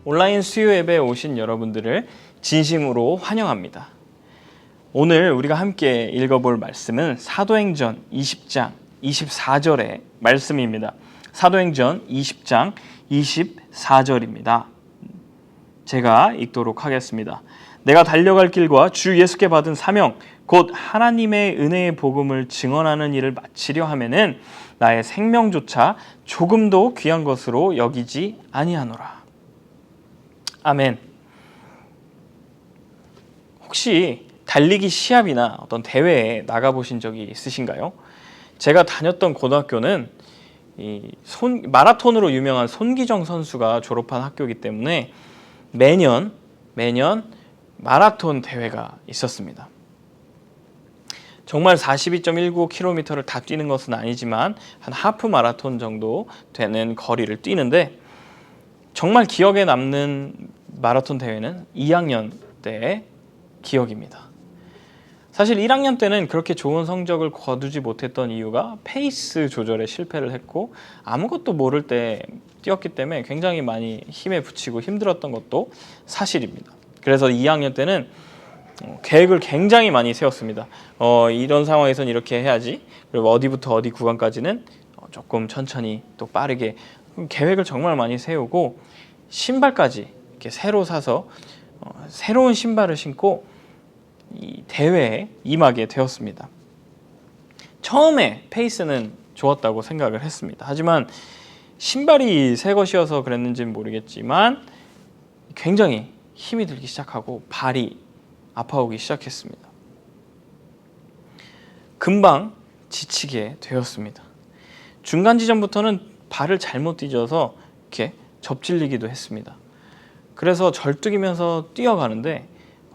온라인 수요 예배에 오신 여러분들을 진심으로 환영합니다. 오늘 우리가 함께 읽어볼 말씀은 사도행전 20장 24절의 말씀입니다. 사도행전 20장 24절입니다. 제가 읽도록 하겠습니다. 내가 달려갈 길과 주 예수께 받은 사명 곧 하나님의 은혜의 복음을 증언하는 일을 마치려 하면은 나의 생명조차 조금도 귀한 것으로 여기지 아니하노라. 아멘. 혹시 달리기 시합이나 어떤 대회에 나가보신 적이 있으신가요? 제가 다녔던 고등학교는 마라톤으로 유명한 손기정 선수가 졸업한 학교이기 때문에 매년 마라톤 대회가 있었습니다. 정말 42.19km를 다 뛰는 것은 아니지만 한 하프 마라톤 정도 되는 거리를 뛰는데 정말 기억에 남는 마라톤 대회는 2학년 때의 기억입니다. 사실 1학년 때는 그렇게 좋은 성적을 거두지 못했던 이유가 페이스 조절에 실패를 했고 아무것도 모를 때 뛰었기 때문에 굉장히 많이 힘에 부치고 힘들었던 것도 사실입니다. 그래서 2학년 때는 계획을 굉장히 많이 세웠습니다. 이런 상황에서는 이렇게 해야지. 그리고 어디부터 어디 구간까지는 조금 천천히 또 빠르게 계획을 정말 많이 세우고 신발까지 이렇게 새로 사서 새로운 신발을 신고 이 대회에 임하게 되었습니다. 처음에 페이스는 좋았다고 생각을 했습니다. 하지만 신발이 새 것이어서 그랬는지는 모르겠지만 굉장히 힘이 들기 시작하고 발이 아파오기 시작했습니다. 금방 지치게 되었습니다. 중간 지점부터는 발을 잘못 디뎌서 이렇게 접질리기도 했습니다. 그래서 절뚝이면서 뛰어가는데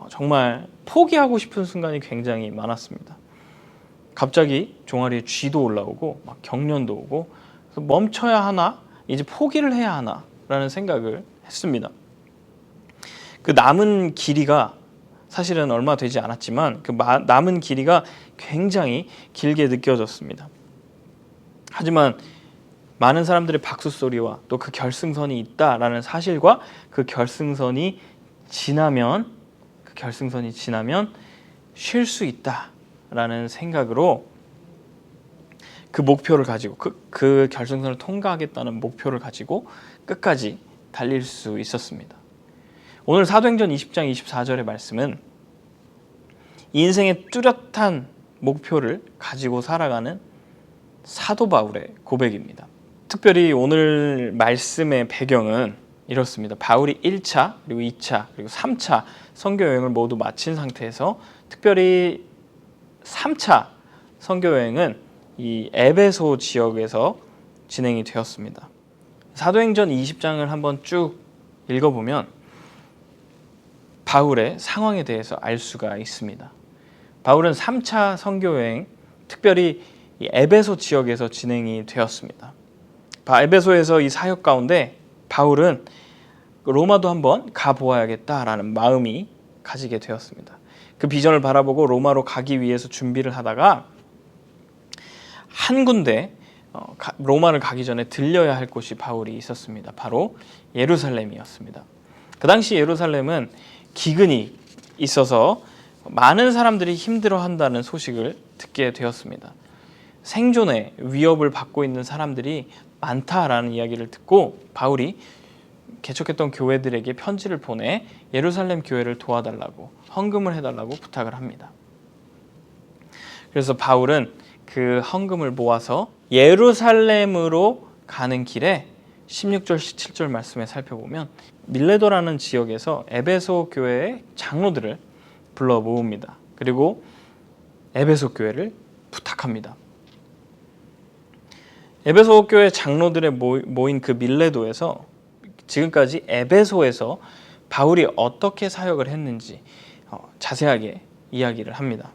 정말 포기하고 싶은 순간이 굉장히 많았습니다. 갑자기 종아리에 쥐도 올라오고 막 경련도 오고 멈춰야 하나? 이제 포기를 해야 하나? 라는 생각을 했습니다. 그 남은 길이가 사실은 얼마 되지 않았지만 그 남은 길이가 굉장히 길게 느껴졌습니다. 하지만 많은 사람들의 박수 소리와 또 그 결승선이 있다라는 사실과 그 결승선이 지나면 쉴 수 있다라는 생각으로 그 목표를 가지고 그 결승선을 통과하겠다는 목표를 가지고 끝까지 달릴 수 있었습니다. 오늘 사도행전 20장 24절의 말씀은 인생의 뚜렷한 목표를 가지고 살아가는 사도 바울의 고백입니다. 특별히 오늘 말씀의 배경은 이렇습니다. 바울이 1차, 그리고 2차, 그리고 3차 선교 여행을 모두 마친 상태에서 특별히 3차 선교 여행은 이 에베소 지역에서 진행이 되었습니다. 사도행전 20장을 한번 쭉 읽어보면 바울의 상황에 대해서 알 수가 있습니다. 바울은 3차 선교 여행, 특별히 이 에베소 지역에서 진행이 되었습니다. 에베소에서 이 사역 가운데 바울은 로마도 한번 가보아야겠다라는 마음이 가지게 되었습니다. 그 비전을 바라보고 로마로 가기 위해서 준비를 하다가 한 군데 로마를 가기 전에 들려야 할 곳이 바울이 있었습니다. 바로 예루살렘이었습니다. 그 당시 예루살렘은 기근이 있어서 많은 사람들이 힘들어한다는 소식을 듣게 되었습니다. 생존의 위협을 받고 있는 사람들이 많다라는 이야기를 듣고 바울이 개척했던 교회들에게 편지를 보내 예루살렘 교회를 도와달라고 헌금을 해달라고 부탁을 합니다. 그래서 바울은 그 헌금을 모아서 예루살렘으로 가는 길에 16절, 17절 말씀에 살펴보면 밀레도라는 지역에서 에베소 교회의 장로들을 불러 모읍니다. 그리고 에베소 교회를 부탁합니다. 에베소 교회 장로들의 모인 그 밀레도에서 지금까지 에베소에서 바울이 어떻게 사역을 했는지 자세하게 이야기를 합니다.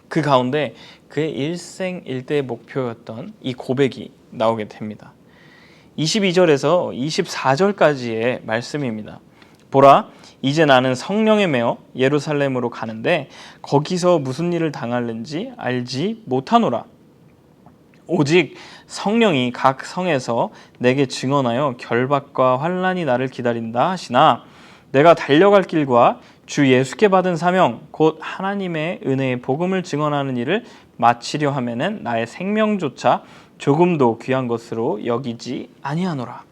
그 가운데 그의 일생일대의 목표였던 이 고백이 나오게 됩니다. 22절에서 24절까지의 말씀입니다. 보라, 이제 나는 성령에 매어 예루살렘으로 가는데 거기서 무슨 일을 당할는지 알지 못하노라. 오직 성령이 각 성에서 내게 증언하여 결박과 환난이 나를 기다린다 하시나 내가 달려갈 길과 주 예수께 받은 사명 곧 하나님의 은혜의 복음을 증언하는 일을 마치려 하면은 나의 생명조차 조금도 귀한 것으로 여기지 아니하노라.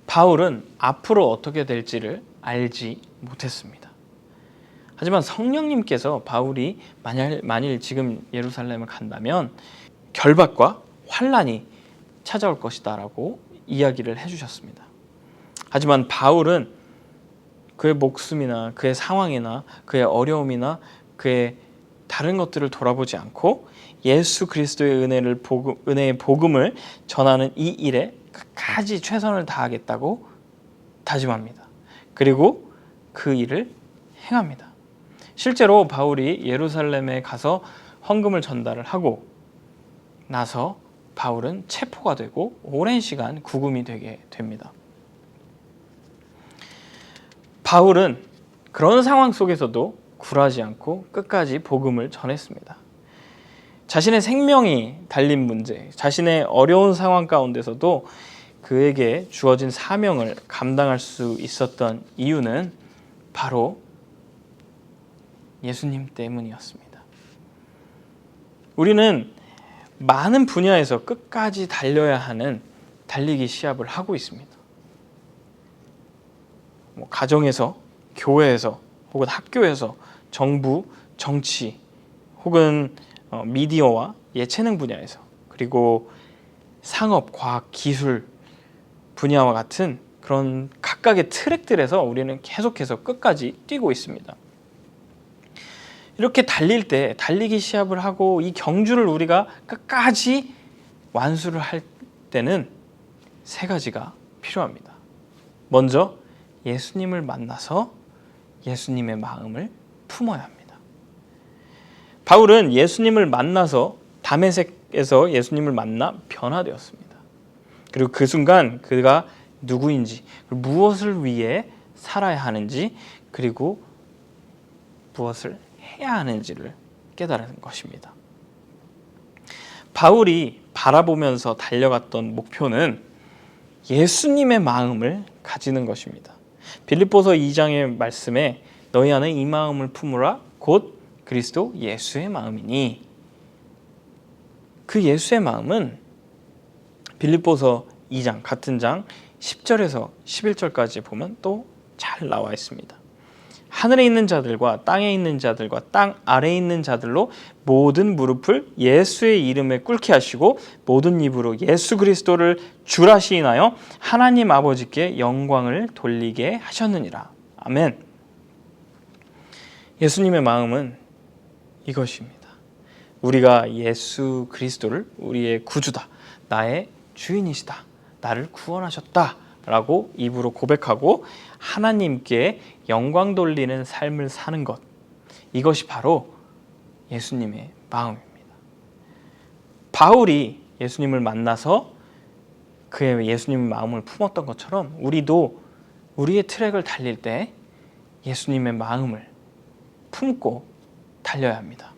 바울은 앞으로 어떻게 될지를 알지 못했습니다. 하지만 성령님께서 바울이 만일 지금 예루살렘을 간다면 결박과 환난이 찾아올 것이다 라고 이야기를 해주셨습니다. 하지만 바울은 그의 목숨이나 그의 상황이나 그의 어려움이나 그의 다른 것들을 돌아보지 않고 예수 그리스도의 은혜의 복음을 전하는 이 일에 끝까지 최선을 다하겠다고 다짐합니다. 그리고 그 일을 행합니다. 실제로 바울이 예루살렘에 가서 헌금을 전달을 하고 나서 바울은 체포가 되고 오랜 시간 구금이 되게 됩니다. 바울은 그런 상황 속에서도 굴하지 않고 끝까지 복음을 전했습니다. 자신의 생명이 달린 문제, 자신의 어려운 상황 가운데서도 그에게 주어진 사명을 감당할 수 있었던 이유는 바로 예수님 때문이었습니다. 우리는 많은 분야에서 끝까지 달려야 하는 달리기 시합을 하고 있습니다. 가정에서, 교회에서, 혹은 학교에서, 정부, 정치, 혹은 미디어와 예체능 분야에서, 그리고 상업, 과학, 기술 분야와 같은 그런 각각의 트랙들에서 우리는 계속해서 끝까지 뛰고 있습니다. 이렇게 달릴 때, 달리기 시합을 하고 이 경주를 우리가 끝까지 완수를 할 때는 세 가지가 필요합니다. 먼저 예수님을 만나서 예수님의 마음을 품어야 합니다. 바울은 예수님을 만나서 다메섹에서 예수님을 만나 변화되었습니다. 그리고 그 순간 그가 누구인지, 무엇을 위해 살아야 하는지, 그리고 무엇을 해야 하는지를 깨달은 것입니다. 바울이 바라보면서 달려갔던 목표는 예수님의 마음을 가지는 것입니다. 빌립보서 2장의 말씀에 너희 안에 이 마음을 품으라 곧 그리스도 예수의 마음이니, 그 예수의 마음은 빌립보서 2장 같은 장 10절에서 11절까지 보면 또 잘 나와 있습니다. 하늘에 있는 자들과 땅에 있는 자들과 땅 아래에 있는 자들로 모든 무릎을 예수의 이름에 꿇게 하시고 모든 입으로 예수 그리스도를 주라 시인하여 하나님 아버지께 영광을 돌리게 하셨느니라. 아멘. 예수님의 마음은 이것입니다. 우리가 예수 그리스도를 우리의 구주다, 나의 주인이시다, 나를 구원하셨다 라고 입으로 고백하고 하나님께 영광 돌리는 삶을 사는 것, 이것이 바로 예수님의 마음입니다. 바울이 예수님을 만나서 그의 예수님의 마음을 품었던 것처럼 우리도 우리의 트랙을 달릴 때 예수님의 마음을 품고 달려야 합니다.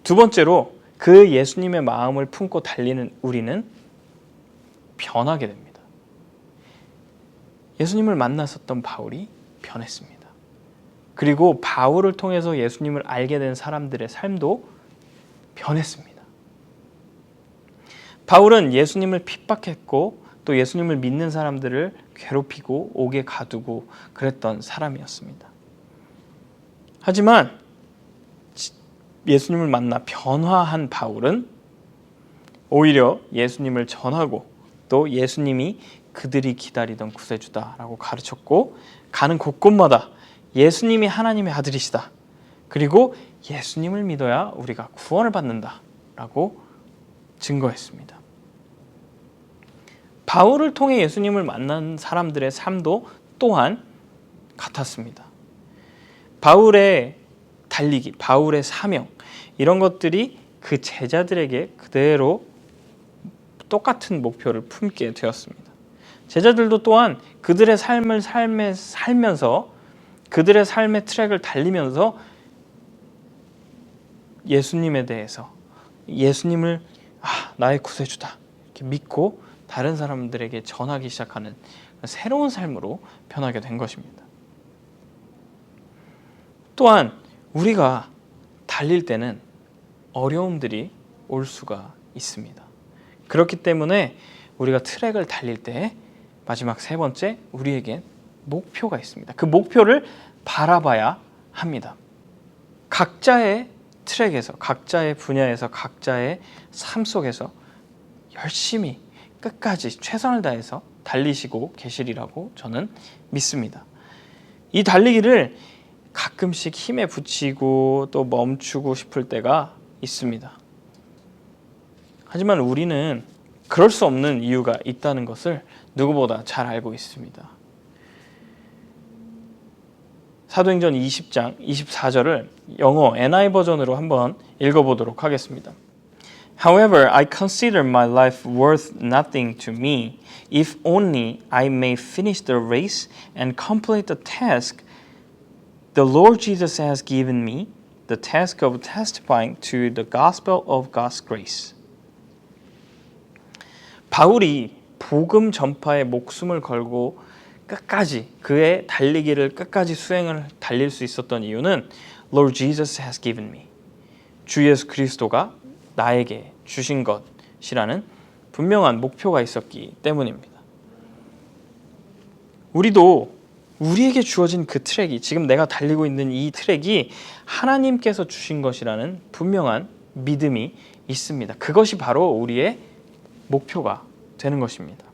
두 번째로 그 예수님의 마음을 품고 달리는 우리는 변하게 됩니다. 예수님을 만났었던 바울이 변했습니다. 그리고 바울을 통해서 예수님을 알게 된 사람들의 삶도 변했습니다. 바울은 예수님을 핍박했고 또 예수님을 믿는 사람들을 괴롭히고 옥에 가두고 그랬던 사람이었습니다. 하지만 예수님을 만나 변화한 바울은 오히려 예수님을 전하고 또 예수님이 그들이 기다리던 구세주다라고 가르쳤고 가는 곳곳마다 예수님이 하나님의 아들이시다, 그리고 예수님을 믿어야 우리가 구원을 받는다라고 증거했습니다. 바울을 통해 예수님을 만난 사람들의 삶도 또한 같았습니다. 바울의 달리기, 바울의 사명, 이런 것들이 그 제자들에게 그대로 똑같은 목표를 품게 되었습니다. 제자들도 또한 그들의 삶을 살면서 그들의 삶의 트랙을 달리면서 예수님에 대해서 예수님을 나의 구세주다 이렇게 믿고 다른 사람들에게 전하기 시작하는 새로운 삶으로 변하게 된 것입니다. 또한 우리가 달릴 때는 어려움들이 올 수가 있습니다. 그렇기 때문에 우리가 트랙을 달릴 때 마지막 세 번째, 우리에겐 목표가 있습니다. 그 목표를 바라봐야 합니다. 각자의 트랙에서, 각자의 분야에서, 각자의 삶 속에서 열심히 끝까지 최선을 다해서 달리시고 계시리라고 저는 믿습니다. 이 달리기를 가끔씩 힘에 부치고 또 멈추고 싶을 때가 있습니다. 하지만 우리는 그럴 수 없는 이유가 있다는 것을 누구보다 잘 알고 있습니다. 사도행전 20장 24절을 영어 NI 버전으로 한번 읽어보도록 하겠습니다. However, I consider my life worth nothing to me, if only I may finish the race and complete the task the Lord Jesus has given me, the task of testifying to the gospel of God's grace. 바울이 복음 전파에 목숨을 걸고 끝까지 그의 달리기를 끝까지 수행을 달릴 수 있었던 이유는 Lord Jesus has given me. 주 예수 그리스도가 나에게 주신 것이라는 분명한 목표가 있었기 때문입니다. 우리도 우리에게 주어진 그 트랙이, 지금 내가 달리고 있는 이 트랙이 하나님께서 주신 것이라는 분명한 믿음이 있습니다. 그것이 바로 우리의 목표가 되는 것입니다.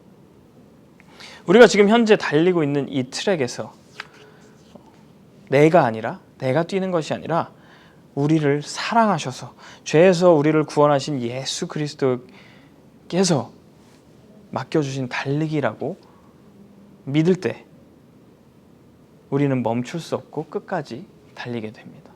우리가 지금 현재 달리고 있는 이 트랙에서 내가 뛰는 것이 아니라 우리를 사랑하셔서 죄에서 우리를 구원하신 예수 그리스도께서 맡겨주신 달리기라고 믿을 때 우리는 멈출 수 없고 끝까지 달리게 됩니다.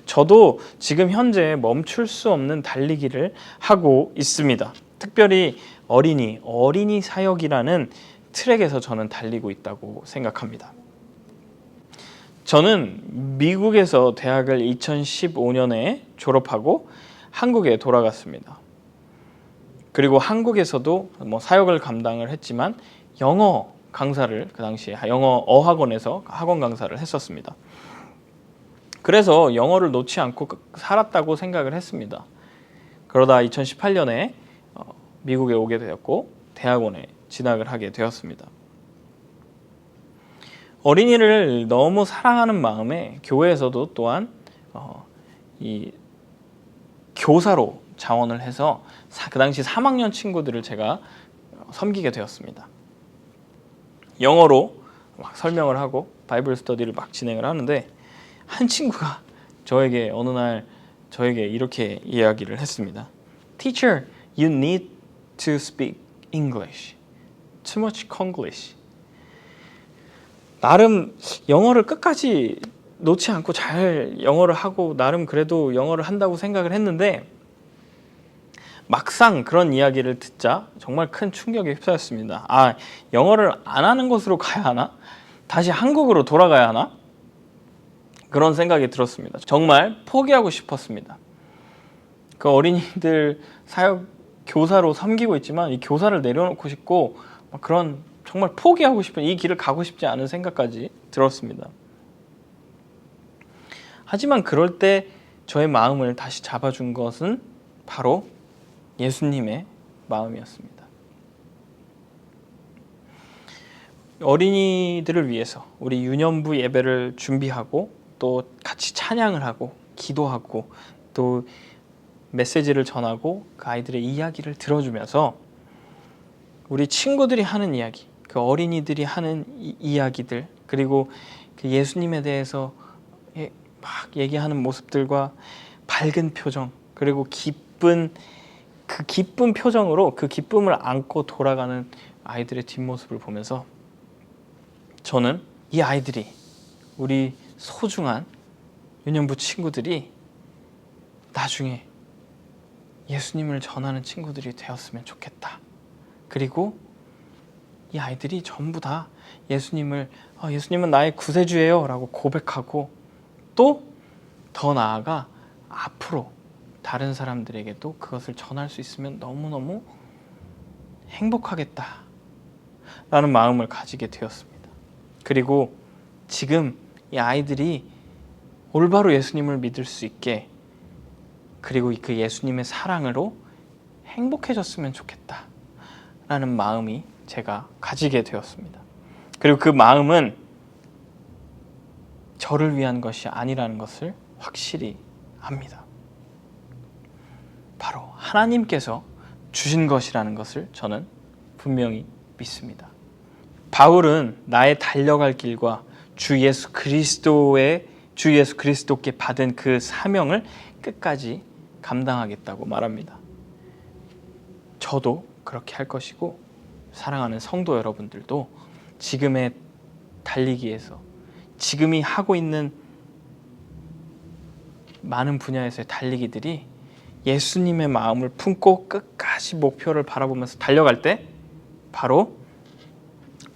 저도 지금 현재 멈출 수 없는 달리기를 하고 있습니다. 특별히 어린이 사역이라는 트랙에서 저는 달리고 있다고 생각합니다. 저는 미국에서 대학을 2015년에 졸업하고 한국에 돌아갔습니다. 그리고 한국에서도 사역을 감당을 했지만 영어 강사를, 그 당시에 영어 어학원에서 학원 강사를 했었습니다. 그래서 영어를 놓지 않고 살았다고 생각을 했습니다. 그러다 2018년에 미국에 오게 되었고 대학원에 진학을 하게 되었습니다. 어린이를 너무 사랑하는 마음에 교회에서도 또한 이 교사로 자원을 해서 그 당시 3학년 친구들을 제가 섬기게 되었습니다. 영어로 막 설명을 하고 바이블 스터디를 막 진행을 하는데 한 친구가 저에게 어느 날 이렇게 이야기를 했습니다. Teacher, you need to speak English. Too much Konglish. 나름 영어를 끝까지 놓지 않고 잘 영어를 하고 나름 그래도 영어를 한다고 생각을 했는데 막상 그런 이야기를 듣자 정말 큰 충격에 휩싸였습니다. 영어를 안 하는 곳으로 가야 하나? 다시 한국으로 돌아가야 하나? 그런 생각이 들었습니다. 정말 포기하고 싶었습니다. 그 어린이들 사역 교사로 섬기고 있지만 이 교사를 내려놓고 싶고 그런 정말 포기하고 싶은, 이 길을 가고 싶지 않은 생각까지 들었습니다. 하지만 그럴 때 저의 마음을 다시 잡아준 것은 바로 예수님의 마음이었습니다. 어린이들을 위해서 우리 유년부 예배를 준비하고 또 같이 찬양을 하고 기도하고 또 메시지를 전하고 그 아이들의 이야기를 들어주면서 우리 친구들이 하는 이야기, 그 어린이들이 하는 이야기들, 그리고 그 예수님에 대해서 막 얘기하는 모습들과 밝은 표정, 그리고 기쁜 표정으로 그 기쁨을 안고 돌아가는 아이들의 뒷모습을 보면서 저는 이 아이들이, 우리 소중한 유년부 친구들이 나중에 예수님을 전하는 친구들이 되었으면 좋겠다. 그리고 이 아이들이 전부 다 예수님은 나의 구세주예요 라고 고백하고 또 더 나아가 앞으로 다른 사람들에게도 그것을 전할 수 있으면 너무너무 행복하겠다 라는 마음을 가지게 되었습니다. 그리고 지금 이 아이들이 올바로 예수님을 믿을 수 있게, 그리고 그 예수님의 사랑으로 행복해졌으면 좋겠다 라는 마음이 제가 가지게 되었습니다. 그리고 그 마음은 저를 위한 것이 아니라는 것을 확실히 압니다. 바로 하나님께서 주신 것이라는 것을 저는 분명히 믿습니다. 바울은 나의 달려갈 길과 주 예수 그리스도께 받은 그 사명을 끝까지 감당하겠다고 말합니다. 저도 그렇게 할 것이고, 사랑하는 성도 여러분들도 지금의 달리기에서, 지금이 하고 있는 많은 분야에서의 달리기들이 예수님의 마음을 품고 끝까지 목표를 바라보면서 달려갈 때 바로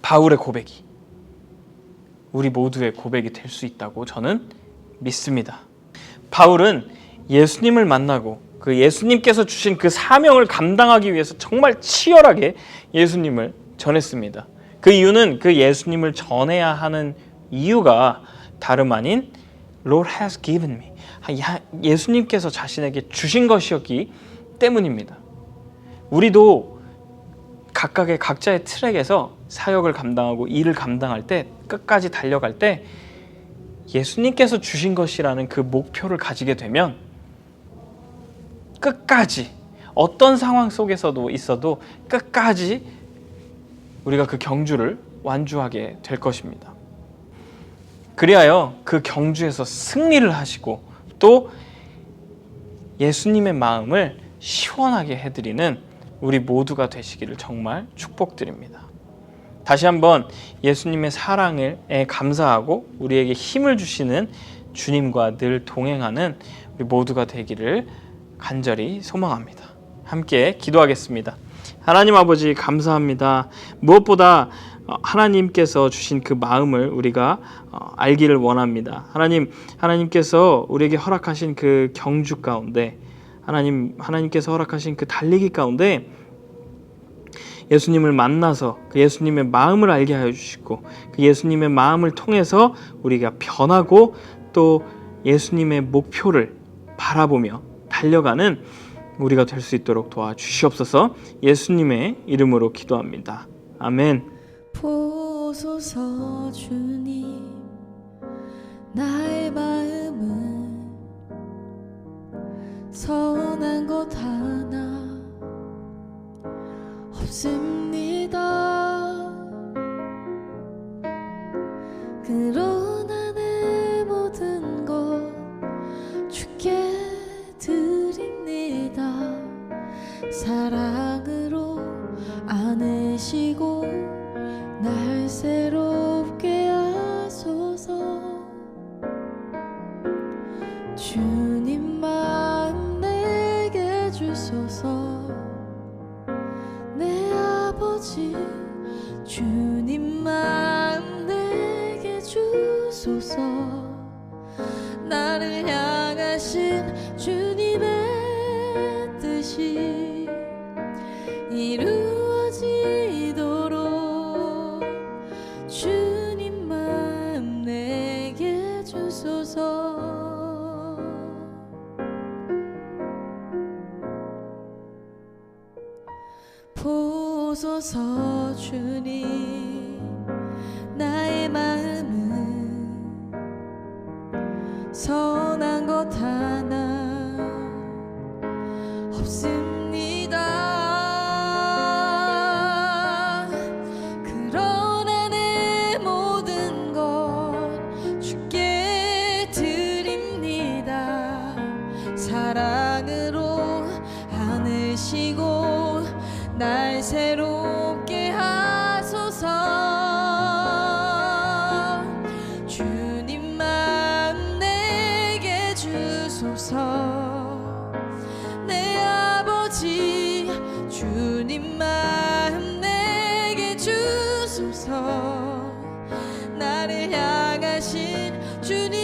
바울의 고백이 우리 모두의 고백이 될 수 있다고 저는 믿습니다. 바울은 예수님을 만나고 그 예수님께서 주신 그 사명을 감당하기 위해서 정말 치열하게 예수님을 전했습니다. 그 이유는 그 예수님을 전해야 하는 이유가 다름 아닌 Lord has given me, 예수님께서 자신에게 주신 것이었기 때문입니다. 우리도 각자의 트랙에서 사역을 감당하고 일을 감당할 때, 끝까지 달려갈 때 예수님께서 주신 것이라는 그 목표를 가지게 되면 끝까지, 어떤 상황 속에서도 있어도 끝까지 우리가 그 경주를 완주하게 될 것입니다. 그리하여 그 경주에서 승리를 하시고 또 예수님의 마음을 시원하게 해드리는 우리 모두가 되시기를 정말 축복드립니다. 다시 한번 예수님의 사랑에 감사하고 우리에게 힘을 주시는 주님과 늘 동행하는 우리 모두가 되기를 간절히 소망합니다. 함께 기도하겠습니다. 하나님 아버지, 감사합니다. 무엇보다 하나님께서 주신 그 마음을 우리가 알기를 원합니다. 하나님께서 우리에게 허락하신 그 경주 가운데, 하나님께서 허락하신 그 달리기 가운데 예수님을 만나서 그 예수님의 마음을 알게 하여 주시고, 그 예수님의 마음을 통해서 우리가 변하고 또 예수님의 목표를 바라보며 달려가는 우리가 될 수 있도록 도와주시옵소서. 예수님의 이름으로 기도합니다. 아멘. 보소서 주님, 나의 마음은 서운한 것 하나 없습니다. 그러나 내 모든 것 주께 드립니다. 사랑으로 안으시고 날 새롭게 하소서. 주님 마음 내게 주소서. 내 아버지, 주님 마음 내게 주소서. 나를 향하신 주님의 뜻이 이루어지도록 주님 마음 내게 주소서. 보소서 주님, 나의 마음은 선한 것 하나 없습니다. 그러나 내 모든 것 주께 드립니다. 사랑으로 안으시고 날 새롭게 하소서. 주님 마음 내게 주소서. 내 아버지, 주님 마음 내게 주소서. 나를 향하신 주님